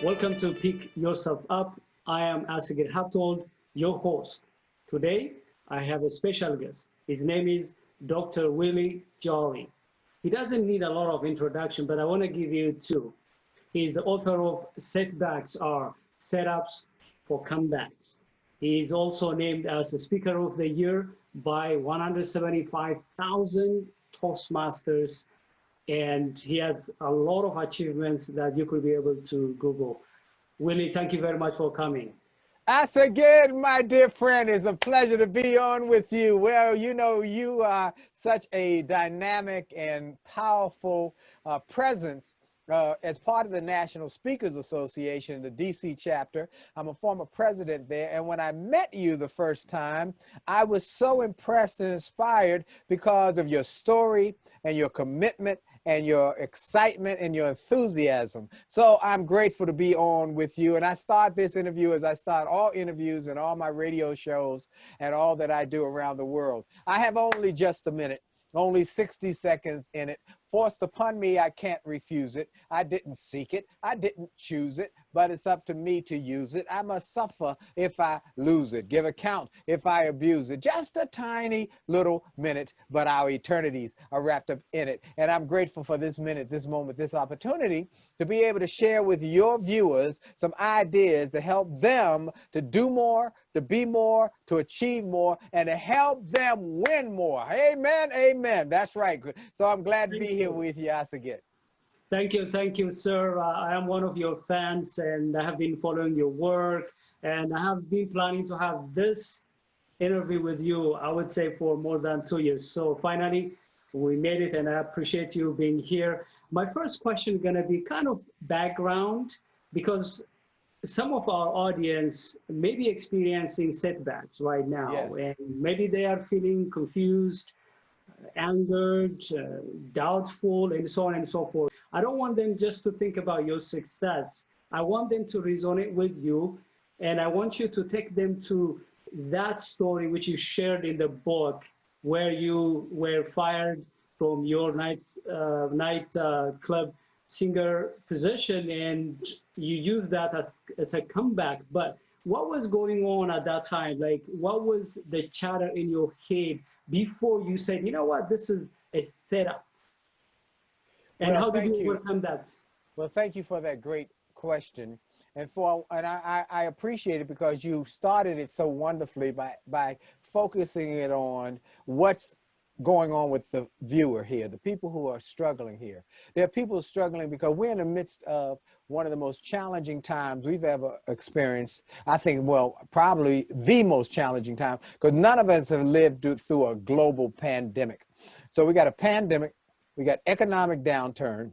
Welcome to Pick Yourself Up. I am Assegid Habtewold, your host. Today, I have a special guest. His name is Dr. Willie Jolley. He doesn't need a lot of introduction, but I want to give you two. He's the author of Setbacks Are Setups for Comebacks. He is also named as the Speaker of the Year by 175,000 Toastmasters, and he has a lot of achievements that you could be able to Google. Willie, thank you very much for coming. Assegid, my dear friend, it's a pleasure to be on with you. Well, you know, you are such a dynamic and powerful presence as part of the National Speakers Association, the DC chapter. I'm a former president there, and when I met you the first time, I was so impressed and inspired because of your story and your commitment and your excitement and your enthusiasm. So I'm grateful to be on with you. And I start this interview as I start all interviews and all my radio shows and all that I do around the world. I have only just a minute, only 60 seconds in it. Forced upon me, I can't refuse it. I didn't seek it. I didn't choose it, but it's up to me to use it. I must suffer if I lose it, give account if I abuse it. Just a tiny little minute, but our eternities are wrapped up in it. And I'm grateful for this minute, this moment, this opportunity to be able to share with your viewers some ideas to help them to do more, to be more, to achieve more, and to help them win more. Amen, amen. That's right. So I'm glad to be here with you, Assegid. Thank you, sir. I am one of your fans, and I have been following your work, and I have been planning to have this interview with you, I would say, for more than 2 years. So finally, we made it, and I appreciate you being here. My first question is going to be kind of background, because some of our audience may be experiencing setbacks right now, Yes. and maybe they are feeling confused, angered, doubtful, and so on and so forth. I don't want them just to think about your success. I want them to resonate with you, and I want you to take them to that story which you shared in the book, where you were fired from your night club singer position, and you used that as a comeback. But what was going on at that time? Like, what was the chatter in your head before you said, you know what, this is a setup? And Well, how did thank you you. overcome that? Well, thank you for that great question. And I appreciate it because you started it so wonderfully by focusing it on what's going on with the viewer here, the people who are struggling here. There are people struggling because we're in the midst of one of the most challenging times we've ever experienced. I think, well, probably the most challenging time, because none of us have lived through a global pandemic. So we got a pandemic, we got economic downturn,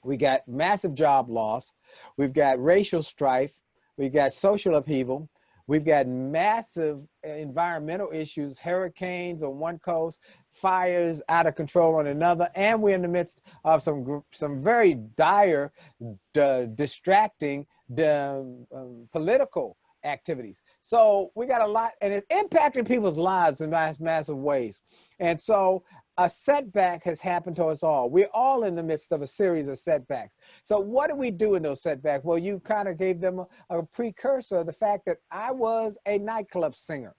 we got massive job loss, we've got racial strife, we've got social upheaval, we've got massive environmental issues, hurricanes on one coast, fires out of control on another, and we're in the midst of some very dire, distracting political activities. So we got a lot, and it's impacting people's lives in massive ways. And so a setback has happened to us all. We're all in the midst of a series of setbacks. So what do we do in those setbacks? Well, you kind of gave them a precursor, the fact that I was a nightclub singer.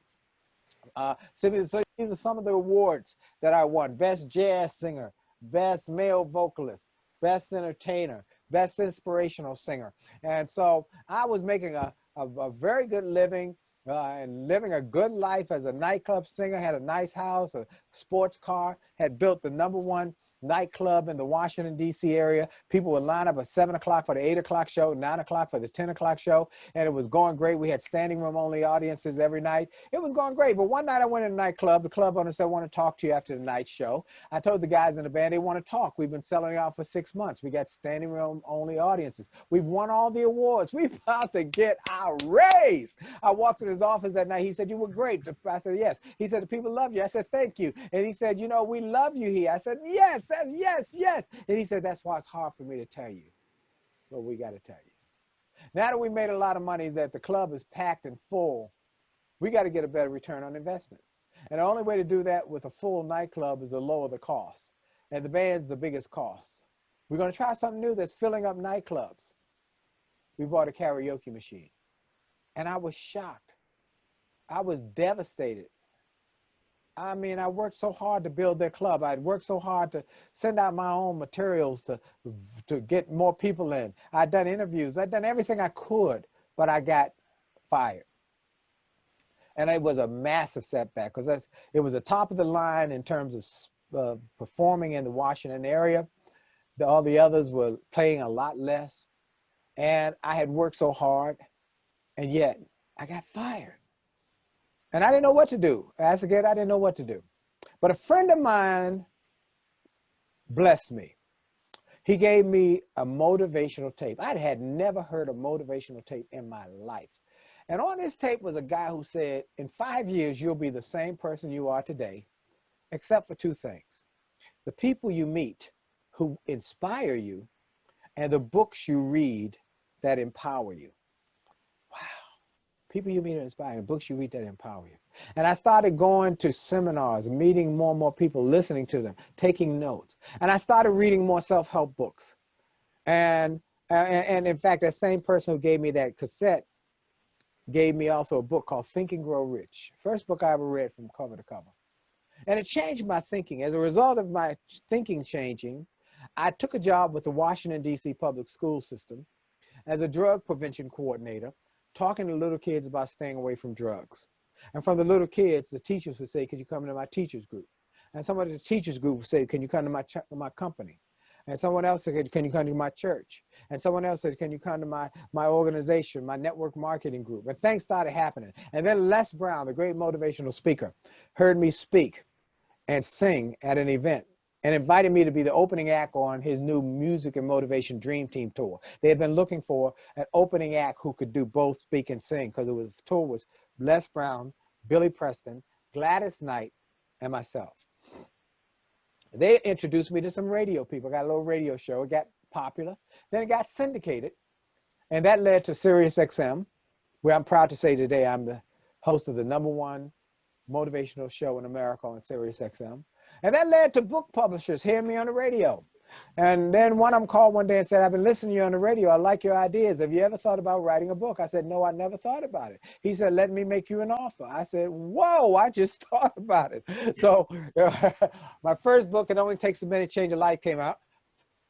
So these are some of the awards that I won: Best Jazz Singer, Best Male Vocalist, Best Entertainer, Best Inspirational Singer. And so I was making a very good living and living a good life as a nightclub singer, had a nice house, a sports car, had built the #1 nightclub in the Washington, D.C. area. People would line up at 7 o'clock for the 8 o'clock show, 9 o'clock for the 10 o'clock show, and it was going great. We had standing room only audiences every night. It was going great, but one night I went in a nightclub. The club owner said, I want to talk to you after the night show. I told the guys in the band they want to talk. We've been selling out for 6 months. We got standing room only audiences. We've won all the awards. We're about to get our raise. I walked in his office that night. He said, you were great. I said, yes. He said, the people love you. I said, thank you. And he said, you know, we love you here. I said, yes. Yes, yes. And he said, that's why it's hard for me to tell you. Well, we got to tell you. Now that we made a lot of money, that the club is packed and full, we got to get a better return on investment. And the only way to do that with a full nightclub is to lower the cost. And the band's the biggest cost. We're going to try something new that's filling up nightclubs. we bought a karaoke machine. And I was shocked. I was devastated. I mean, I worked so hard to build their club. I'd worked so hard to send out my own materials to get more people in. I'd done interviews. I'd done everything I could, but I got fired. And it was a massive setback because it was the top of the line in terms of performing in the Washington area. All the others were playing a lot less. And I had worked so hard, and yet I got fired. And I didn't know what to do. Assegid, I didn't know what to do. But a friend of mine blessed me. He gave me a motivational tape. I had never heard a motivational tape in my life. And on this tape was a guy who said, in 5 years, you'll be the same person you are today, except for two things. The people you meet who inspire you, and the books you read that empower you. Wow. People you meet are inspiring, books you read that empower you. And I started going to seminars, meeting more and more people, listening to them, taking notes. And I started reading more self-help books. And in fact, that same person who gave me that cassette gave me also a book called Think and Grow Rich. First book I ever read from cover to cover. And it changed my thinking. As a result of my thinking changing, I took a job with the Washington, D.C. public school system as a drug prevention coordinator, talking to little kids about staying away from drugs. And from the little kids, the teachers would say, could you come into my teachers group? And some of the teachers group would say, can you come to my company? And someone else said, can you come to my church? And someone else said, can you come to my organization, my network marketing group? And things started happening. And then Les Brown, the great motivational speaker, heard me speak and sing at an event and invited me to be the opening act on his new Music and Motivation Dream Team tour. They had been looking for an opening act who could do both speak and sing, because the tour was Les Brown, Billy Preston, Gladys Knight, and myself. They introduced me to some radio people. I got a little radio show. It got popular. Then it got syndicated. And that led to Sirius XM, where I'm proud to say today I'm the host of the #1 motivational show in America on Sirius XM. And that led to book publishers hearing me on the radio. And then one of them called one day and said, I've been listening to you on the radio. I like your ideas. Have you ever thought about writing a book? I said, no, I never thought about it. He said, let me make you an offer. I said, whoa, I just thought about it. So my first book, It Only Takes a Minute, Change a Life, came out,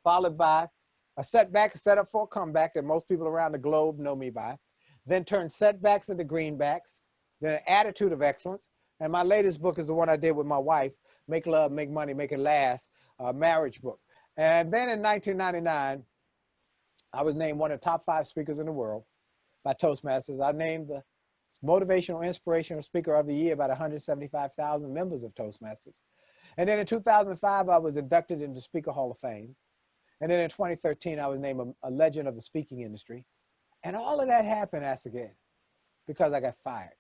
followed by A Setback, A Setup for a Comeback, that most people around the globe know me by. Then Turn Setbacks into Greenbacks. Then An Attitude of Excellence. And my latest book is the one I did with my wife, Make Love, Make Money, Make It Last, a marriage book. And then in 1999, I was named one of the top 5 speakers in the world by Toastmasters. I named the Motivational Inspirational Speaker of the Year by 175,000 members of Toastmasters. And then in 2005, I was inducted into Speaker Hall of Fame. And then in 2013, I was named a legend of the speaking industry. And all of that happened, Assegid, because I got fired.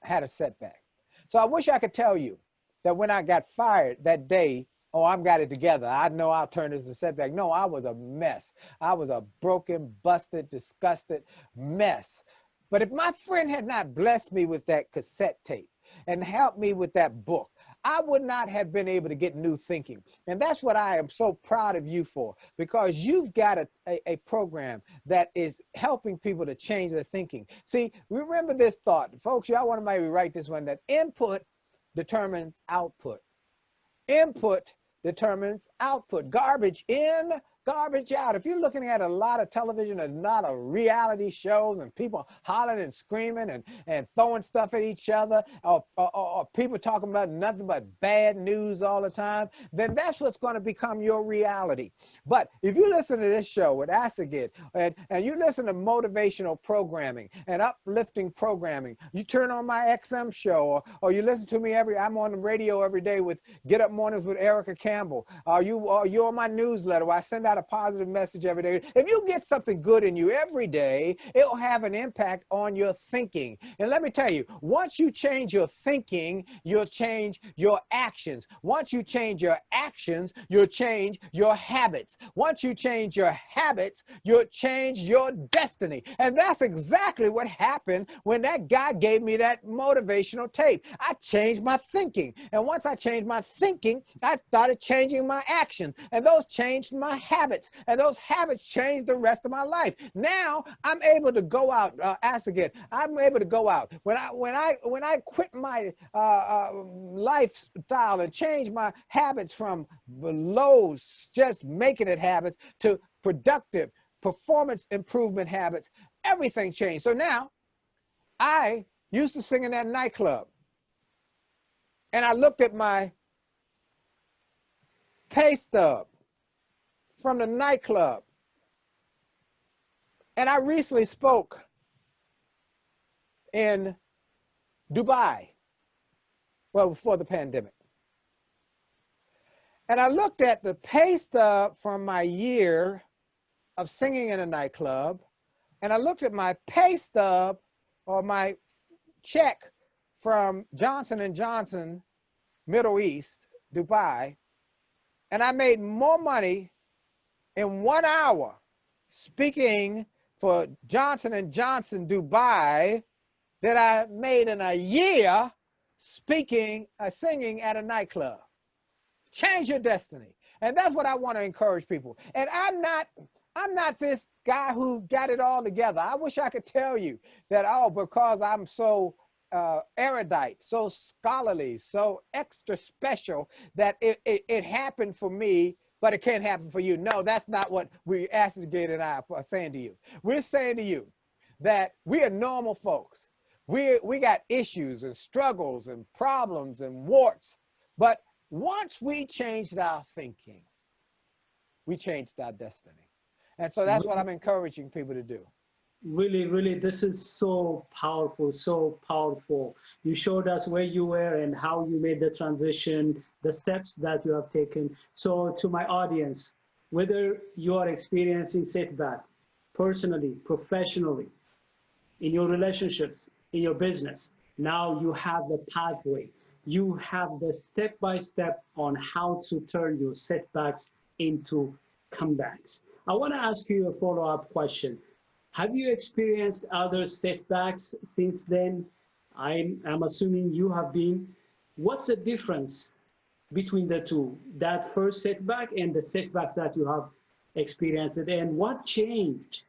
I had a setback. So I wish I could tell you that when I got fired that day, oh, I've got it together. I know I'll turn this a setback. No, I was a mess. I was a broken, busted, disgusted mess. But if my friend had not blessed me with that cassette tape and helped me with that book, I would not have been able to get new thinking. And that's what I am so proud of you for, because you've got a program that is helping people to change their thinking. See, remember this thought. Folks, y'all want to maybe write this one, that input determines output. Input determines output. Garbage in, garbage out. If you're looking at a lot of television and not a reality shows and people hollering and screaming and throwing stuff at each other, or people talking about nothing but bad news all the time, then that's what's going to become your reality. But if you listen to this show with Assegid and you listen to motivational programming and uplifting programming, you turn on my XM show, or you listen to me I'm on the radio every day with Get Up Mornings with Erica Campbell, you're on my newsletter where I send out a positive message every day. If you get something good in you every day, it will have an impact on your thinking. And let me tell you, once you change your thinking, you'll change your actions. Once you change your actions, you'll change your habits. Once you change your habits, you'll change your destiny. And that's exactly what happened when that guy gave me that motivational tape. I changed my thinking. And once I changed my thinking, I started changing my actions. And those changed my habits. habits, and those habits changed the rest of my life. Now I'm able to go out, Assegid. I'm able to go out. When I quit my lifestyle and change my habits from low, just making it habits, to productive performance improvement habits, everything changed. So now I used to sing in that nightclub, and I looked at my pay stub from the nightclub, and I recently spoke in Dubai, well, before the pandemic. And I looked at the pay stub from my year of singing in a nightclub, and I looked at my pay stub or my check from Johnson & Johnson, Middle East, Dubai, and I made more money in 1 hour speaking for Johnson & Johnson Dubai than I made in a year singing at a nightclub. Change your destiny. And that's what I want to encourage people. And I'm not this guy who got it all together. I wish I could tell you that, oh, because I'm so erudite, so scholarly, so extra special, that it happened for me, but it can't happen for you. No, that's not what we, Assegid and I, are saying to you. We're saying to you that we are normal folks. We got issues and struggles and problems and warts, but once we changed our thinking, we changed our destiny. And so that's what I'm encouraging people to do. Really, really, this is so powerful, so powerful. You showed us where you were and how you made the transition, the steps that you have taken. So to my audience, whether you are experiencing setback personally, professionally, in your relationships, in your business, now you have the pathway. You have the step-by-step on how to turn your setbacks into comebacks. I want to ask you a follow-up question. Have you experienced other setbacks since then? I'm assuming you have been. What's the difference between the two, that first setback and the setbacks that you have experienced, and what changed?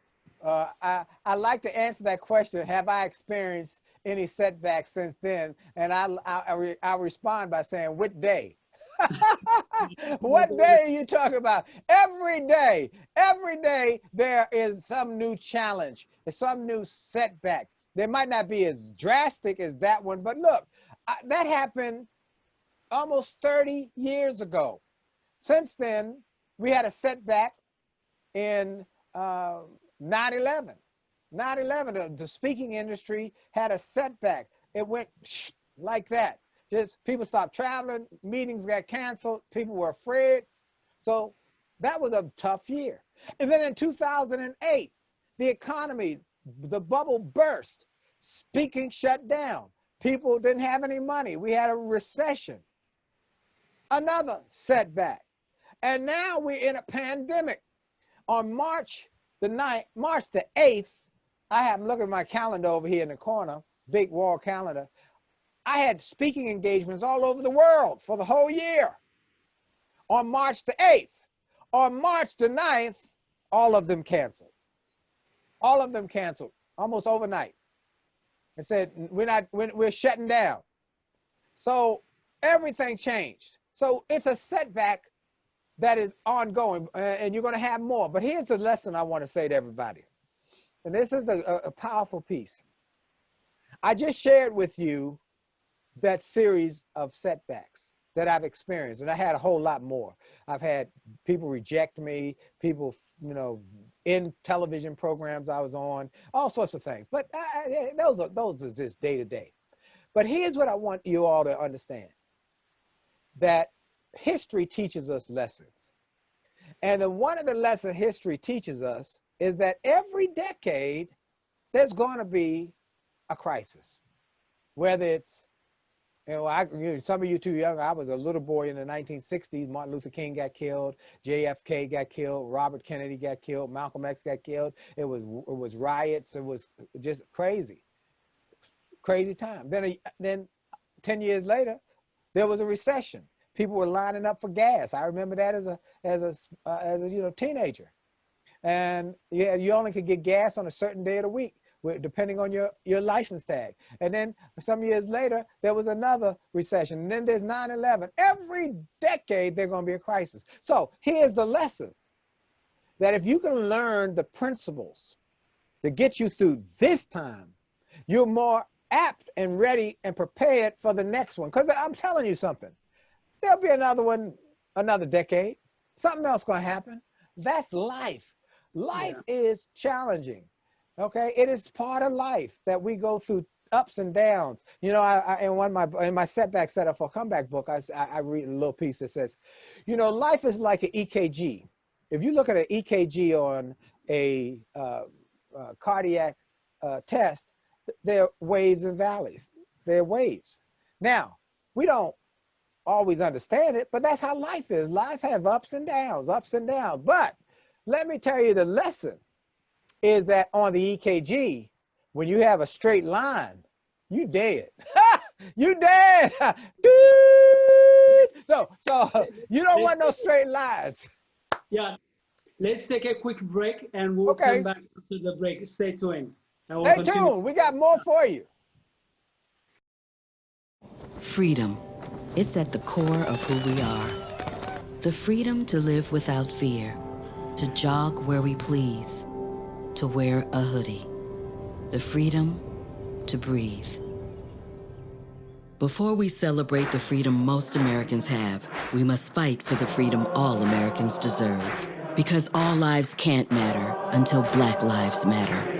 I like to answer that question. Have I experienced any setbacks since then? And I'll respond by saying, what day? What day are you talking about? Every day there is some new challenge, some new setback. They might not be as drastic as that one, but look, that happened almost 30 years ago. Since then, we had a setback in 9/11. 9/11, the speaking industry had a setback. It went like that. Just people stopped traveling, meetings got canceled, people were afraid. So that was a tough year. And then in 2008, the economy, the bubble burst, speaking shut down. People didn't have any money. We had a recession. Another setback. And now we're in a pandemic. On March the 8th, I'm looking at my calendar over here in the corner, big wall calendar. I had speaking engagements all over the world for the whole year. On March the 8th, on March the 9th, all of them canceled. All of them canceled, almost overnight. And said, we're shutting down. So everything changed. So it's a setback that is ongoing, and you're going to have more. But here's the lesson I want to say to everybody. And this is a powerful piece. I just shared with you that series of setbacks that I've experienced, and I had a whole lot more. I've had people reject me, people, in television programs I was on, all sorts of things. But those are just day to day. But here's what I want you all to understand: that history teaches us lessons, and one of the lessons history teaches us is that every decade there's going to be a crisis, whether it's some of you too young. I was a little boy in the 1960s. Martin Luther King got killed. JFK got killed. Robert Kennedy got killed. Malcolm X got killed. It was riots. It was just crazy time. Then 10 years later, there was a recession. People were lining up for gas. I remember that as a teenager. And yeah, you only could get gas on a certain day of the week, depending on your license tag. And then some years later, there was another recession. And then there's 9/11. Every decade, there's going to be a crisis. So here's the lesson, that if you can learn the principles to get you through this time, you're more apt and ready and prepared for the next one. Because I'm telling you something, there'll be another one, another decade. Something else going to happen. That's life. Life is challenging, okay? It is part of life that we go through ups and downs. You know, in my setback setup for comeback book, I read a little piece that says, you know, life is like an EKG. If you look at an EKG on a cardiac test, there are waves and valleys. There are waves. Now, we don't always understand it, but that's how life is. Life has ups and downs, ups and downs. But let me tell you, the lesson is that on the EKG, when you have a straight line, you dead. You dead. So you don't want no straight lines. Yeah, let's take a quick break and we'll come back to the break. Stay tuned. Stay tuned. We got more for you. Freedom. It's at the core of who we are. The freedom to live without fear, to jog where we please, to wear a hoodie. The freedom to breathe. Before we celebrate the freedom most Americans have, we must fight for the freedom all Americans deserve. Because all lives can't matter until Black lives matter.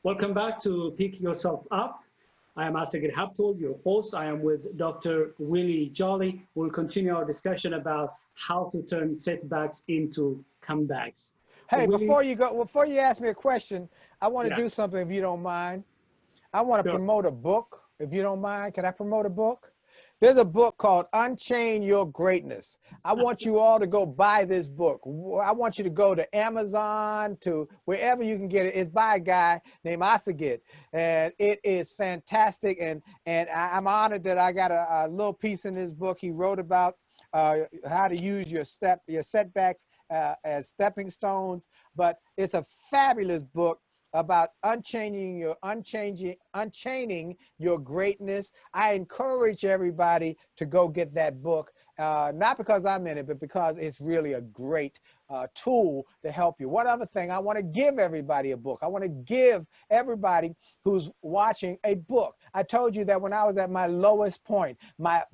Welcome back to Pick Yourself Up. I am Assegid Habtewold, your host. I am with Dr. Willie Jolley. We'll continue our discussion about how to turn setbacks into comebacks. Hey, Willie, before you ask me a question, I want to do something, if you don't mind. I want to promote a book, if you don't mind. Can I promote a book? There's a book called Unchain Your Greatness. I want you all to go buy this book. I want you to go to Amazon, to wherever you can get it. It's by a guy named Assegid, and it is fantastic. And I'm honored that I got a little piece in this book. He wrote about how to use your setbacks as stepping stones. But it's a fabulous book about unchaining your greatness. I encourage everybody to go get that book, not because I'm in it, but because it's really a great tool to help you. One other thing, I want to give everybody a book. I want to give everybody who's watching a book. I told you that when I was at my lowest point, my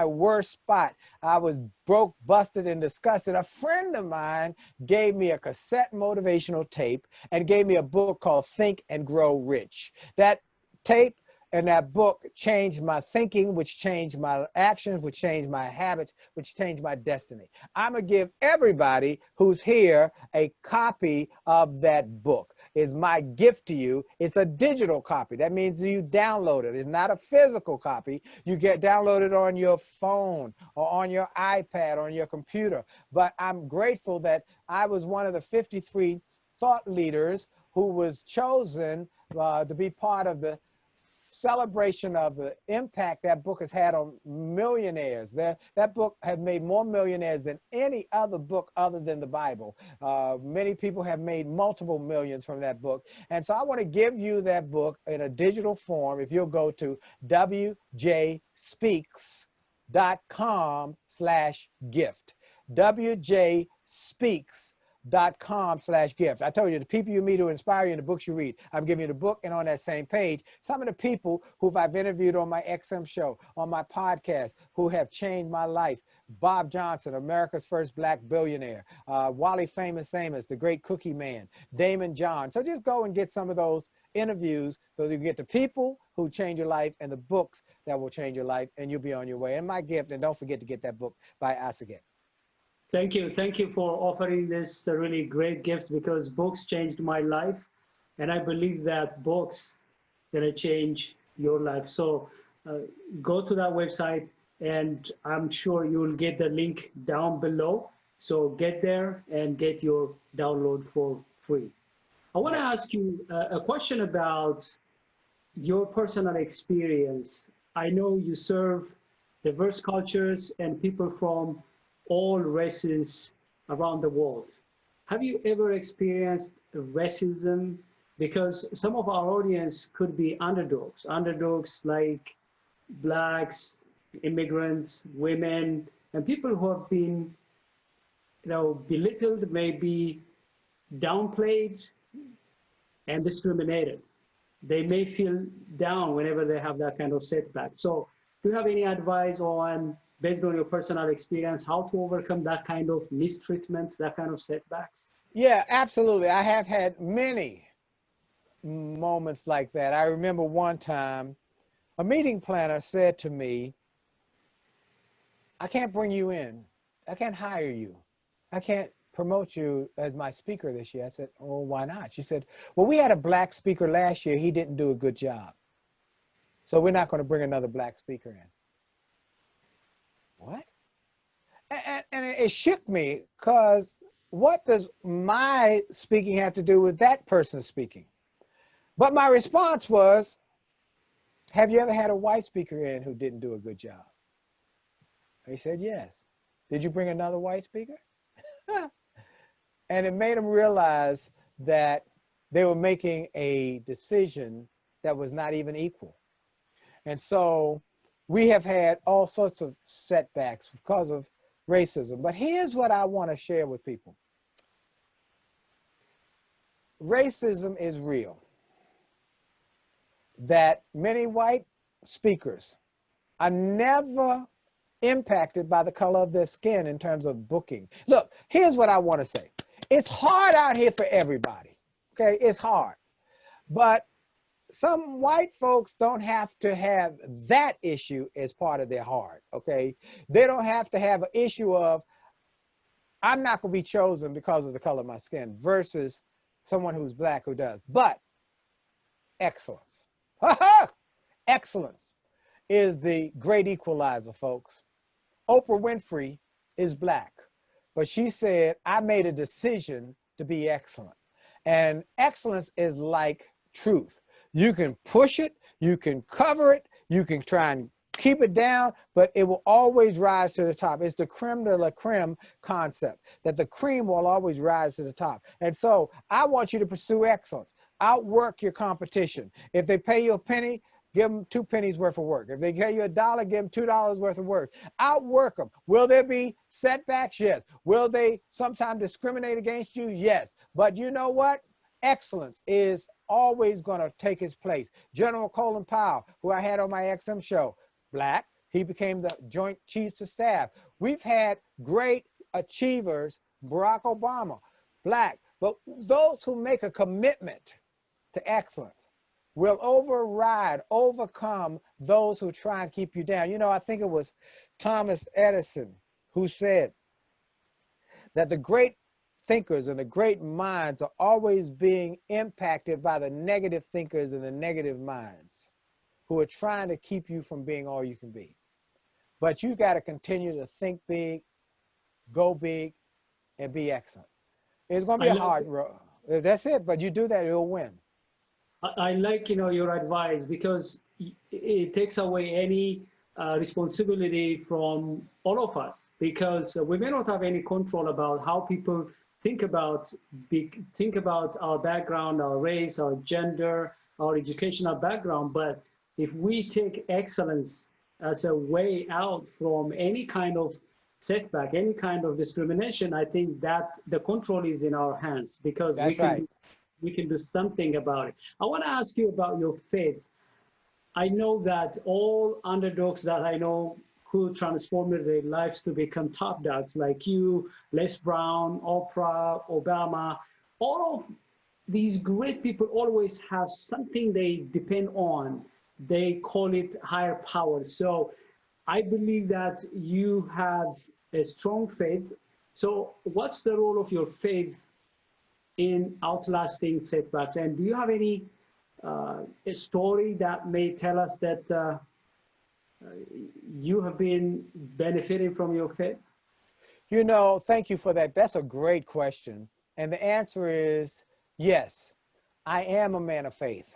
worst spot, I was broke, busted, and disgusted. A friend of mine gave me a cassette motivational tape and gave me a book called Think and Grow Rich. That tape and that book changed my thinking, which changed my actions, which changed my habits, which changed my destiny. I'm going to give everybody who's here a copy of that book. It's my gift to you. It's a digital copy. That means you download it. It's not a physical copy. You get downloaded on your phone or on your iPad or on your computer. But I'm grateful that I was one of the 53 thought leaders who was chosen to be part of the celebration of the impact that book has had on millionaires. That book has made more millionaires than any other book other than the Bible. Many people have made multiple millions from that book. And so I want to give you that book in a digital form. If you'll go to wjspeaks.com/gift. wjspeaks.com/gift. I told you, the people you meet who inspire you in the books you read. I'm giving you the book, and on that same page, some of the people who I've interviewed on my XM show, on my podcast, who have changed my life. Bob Johnson, America's first Black billionaire. Wally Famous Amos, the great cookie man. Damon John. So just go and get some of those interviews so you get the people who change your life and the books that will change your life, and you'll be on your way. And my gift, and don't forget to get that book by Assegid. Thank you. Thank you for offering this really great gift, because books changed my life. And I believe that books going to change your life. So go to that website, and I'm sure you'll get the link down below. So get there and get your download for free. I want to ask you a question about your personal experience. I know you serve diverse cultures and people from all races around the world. Have you ever experienced racism? Because some of our audience could be underdogs like blacks, immigrants, women, and people who have been, belittled, maybe downplayed, and discriminated. They may feel down whenever they have that kind of setback. So do you have any advice on, based on your personal experience, how to overcome that kind of mistreatments, that kind of setbacks? Yeah, absolutely. I have had many moments like that. I remember one time a meeting planner said to me, I can't bring you in. I can't hire you. I can't promote you as my speaker this year. I said, oh, why not? She said, well, we had a black speaker last year. He didn't do a good job. So we're not going to bring another black speaker in. What? And it shook me, because what does my speaking have to do with that person speaking? But my response was, have you ever had a white speaker in who didn't do a good job? He said, yes. Did you bring another white speaker? And it made them realize that they were making a decision that was not even equal. And so we have had all sorts of setbacks because of racism. But here's what I want to share with people. Racism is real. That many white speakers are never impacted by the color of their skin in terms of booking. Look, here's what I want to say. It's hard out here for everybody, okay? It's hard. But some white folks don't have to have that issue as part of their heart, okay? They don't have to have an issue of, I'm not going to be chosen because of the color of my skin, versus someone who's black who does. But excellence. Excellence is the great equalizer, folks. Oprah Winfrey is black, but she said, I made a decision to be excellent. And excellence is like truth. You can push it, you can cover it, you can try and keep it down, but it will always rise to the top. It's the creme de la creme concept, that the cream will always rise to the top. And so I want you to pursue excellence. Outwork your competition. If they pay you a penny, give them 2 pennies worth of work. If they pay you $1, give them $2 worth of work. Outwork them. Will there be setbacks? Yes. Will they sometimes discriminate against you? Yes. But you know what? Excellence is always going to take its place. General Colin Powell, who I had on my XM show, black, he became the Joint Chiefs of Staff. We've had great achievers, Barack Obama, black, but those who make a commitment to excellence will overcome those who try and keep you down. You know, I think it was Thomas Edison who said that the great thinkers and the great minds are always being impacted by the negative thinkers and the negative minds who are trying to keep you from being all you can be. But you got to continue to think big, go big, and be excellent. It's going to be a hard road. That's it, but you do that, you'll win. I like, your advice, because it takes away any responsibility from all of us, because we may not have any control about how people think about our background, our race, our gender, our educational background. But if we take excellence as a way out from any kind of setback, any kind of discrimination, I think that the control is in our hands, because we can do something about it. I want to ask you about your faith. I know that all underdogs that I know who transformed their lives to become top dogs, like you, Les Brown, Oprah, Obama, all of these great people always have something they depend on. They call it higher power. So I believe that you have a strong faith. So what's the role of your faith in outlasting setbacks? And do you have any a story that may tell us that you have been benefiting from your faith? You know, thank you for that. That's a great question. And the answer is yes, I am a man of faith.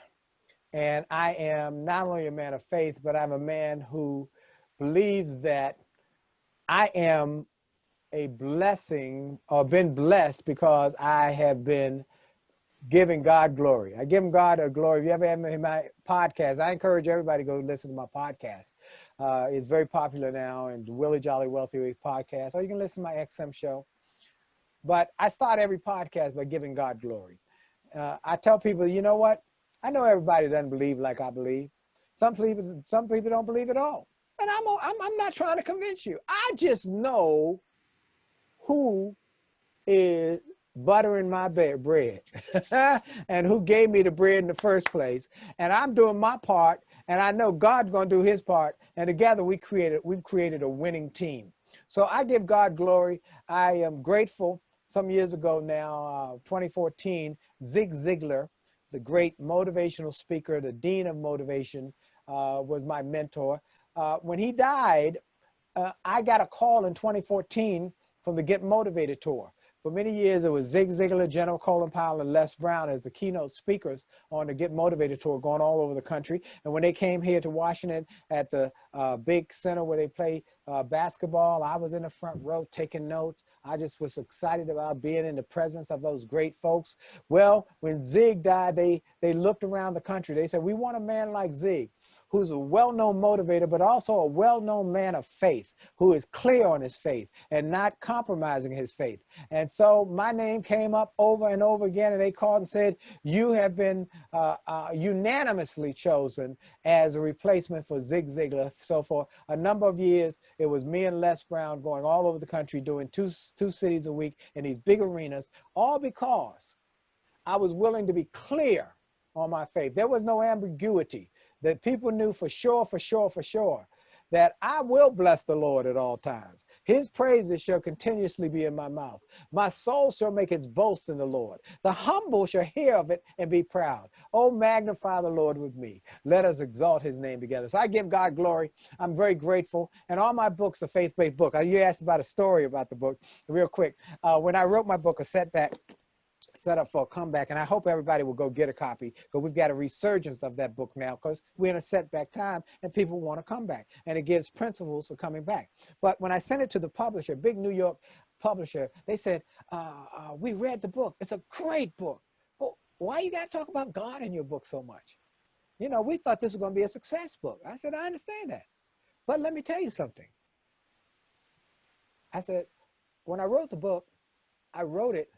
And I am not only a man of faith, but I'm a man who believes that I am a blessing or been blessed because I have been giving God glory. I give God a glory. If you ever have my podcast, I encourage everybody to go listen to my podcast. It's very popular now, and Willie Jolley Wealthy Ways podcast, or you can listen to my XM show. But I start every podcast by giving God glory. I tell people, you know what? I know everybody doesn't believe like I believe. Some people don't believe at all. And I'm not trying to convince you. I just know who is buttering my bread and who gave me the bread in the first place. And I'm doing my part, and I know God's going to do his part. And together we've created a winning team. So I give God glory. I am grateful. Some years ago now, 2014, Zig Ziglar, the great motivational speaker, the dean of motivation, was my mentor. When he died, I got a call in 2014 from the Get Motivated tour. For many years, it was Zig Ziglar, General Colin Powell, and Les Brown as the keynote speakers on the Get Motivated tour, going all over the country. And when they came here to Washington at the big center where they play basketball, I was in the front row taking notes. I just was excited about being in the presence of those great folks. Well, when Zig died, they looked around the country. They said, we want a man like Zig, who's a well-known motivator, but also a well-known man of faith, who is clear on his faith and not compromising his faith. And so my name came up over and over again, and they called and said, you have been unanimously chosen as a replacement for Zig Ziglar. So for a number of years, it was me and Les Brown going all over the country, doing two cities a week in these big arenas, all because I was willing to be clear on my faith. There was no ambiguity. That people knew for sure that I will bless the Lord at all times. His praises shall continuously be in my mouth. My soul shall make its boast in the Lord. The humble shall hear of it and be proud. Oh, magnify the Lord with me. Let us exalt his name together. So I give God glory. I'm very grateful. And all my books are faith-based books. You asked about a story about the book. Real quick. When I wrote my book, A Setback, Set Up for a Comeback, and I hope everybody will go get a copy, because we've got a resurgence of that book now, because we're in a setback time and people want to come back, and it gives principles for coming back. But when I sent it to the publisher, big New York publisher, they said, we read the book. It's a great book. Well, why you got to talk about God in your book so much? You know, we thought this was going to be a success book. I said, I understand that. But let me tell you something. I said, when I wrote the book, I wrote it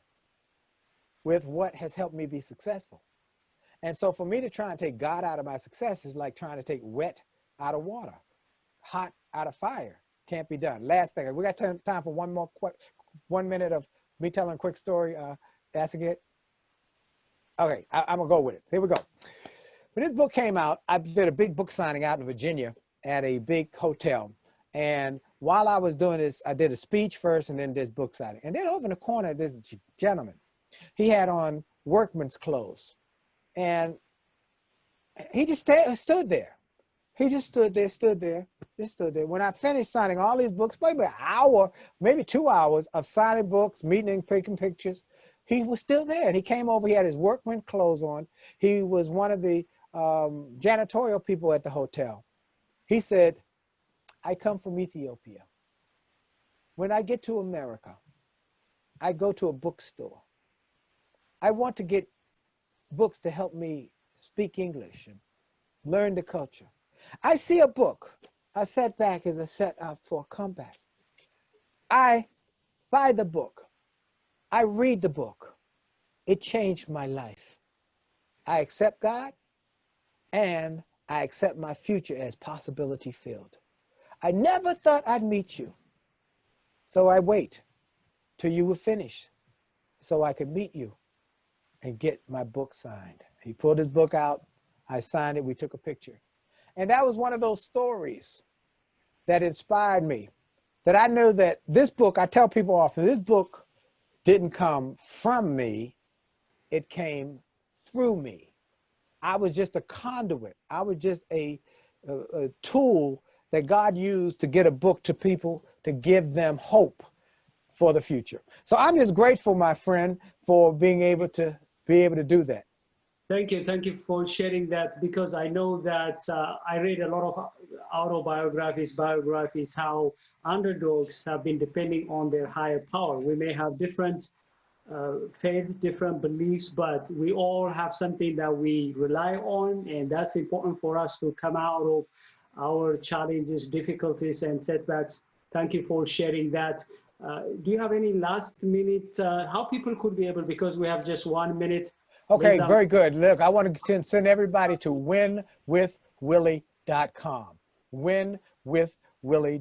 with what has helped me be successful. And so for me to try and take God out of my success is like trying to take wet out of water, hot out of fire. Can't be done. Last thing, we got time for 1 minute of me telling a quick story. Assegid? Okay, I'm gonna go with it. Here we go. When this book came out, I did a big book signing out in Virginia at a big hotel. And while I was doing this, I did a speech first and then this book signing. And then over in the corner, this gentleman, he had on workman's clothes, and he just stood there. He just stood there. When I finished signing all these books, maybe an hour, maybe 2 hours of signing books, meeting and taking pictures, he was still there. And he came over, he had his workman's clothes on. He was one of the janitorial people at the hotel. He said, I come from Ethiopia. When I get to America, I go to a bookstore. I want to get books to help me speak English and learn the culture. I see a book. A setback is a set up for a comeback. I buy the book. I read the book. It changed my life. I accept God, and I accept my future as possibility filled. I never thought I'd meet you. So I wait till you were finished so I could meet you and get my book signed. He pulled his book out. I signed it. We took a picture. And that was one of those stories that inspired me, that I knew that this book, I tell people often, this book didn't come from me. It came through me. I was just a conduit. I was just a tool that God used to get a book to people to give them hope for the future. So I'm just grateful, my friend, for being able to do that. Thank you for sharing that, because I know that I read a lot of autobiographies, biographies, how underdogs have been depending on their higher power. We may have different faith, different beliefs, but we all have something that we rely on, and that's important for us to come out of our challenges, difficulties, and setbacks. Thank you for sharing that. Do you have any last minute, how people could be able, because we have just 1 minute. Okay, very good. Look, I want to send everybody to winwithwillie.com. Winwithwillie,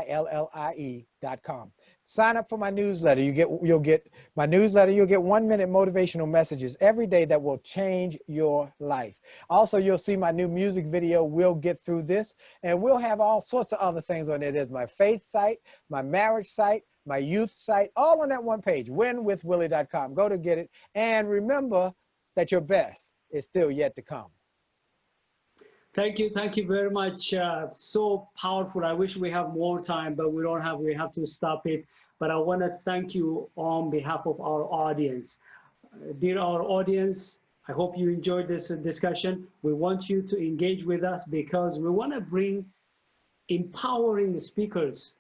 WILLIE.com. Sign up for my newsletter. You'll get my newsletter. You'll get 1 minute motivational messages every day that will change your life. Also, you'll see my new music video, We'll Get Through This, and we'll have all sorts of other things on there. There's my faith site, my marriage site, my youth site, all on that one page, winwithwillie.com. Go to get it. And remember that your best is still yet to come. Thank you very much. So powerful. I wish we have more time, but we don't have, we have to stop it. But I want to thank you on behalf of our audience. Dear our audience, I hope you enjoyed this discussion. We want you to engage with us because we want to bring empowering speakers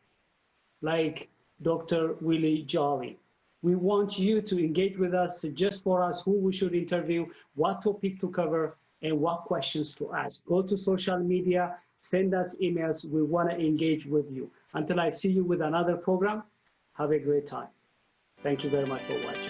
like Dr. Willie Jolley. We want you to engage with us, suggest for us who we should interview, what topic to cover, and what questions to ask. Go to social media, send us emails. We want to engage with you. Until I see you with another program, have a great time. Thank you very much for watching.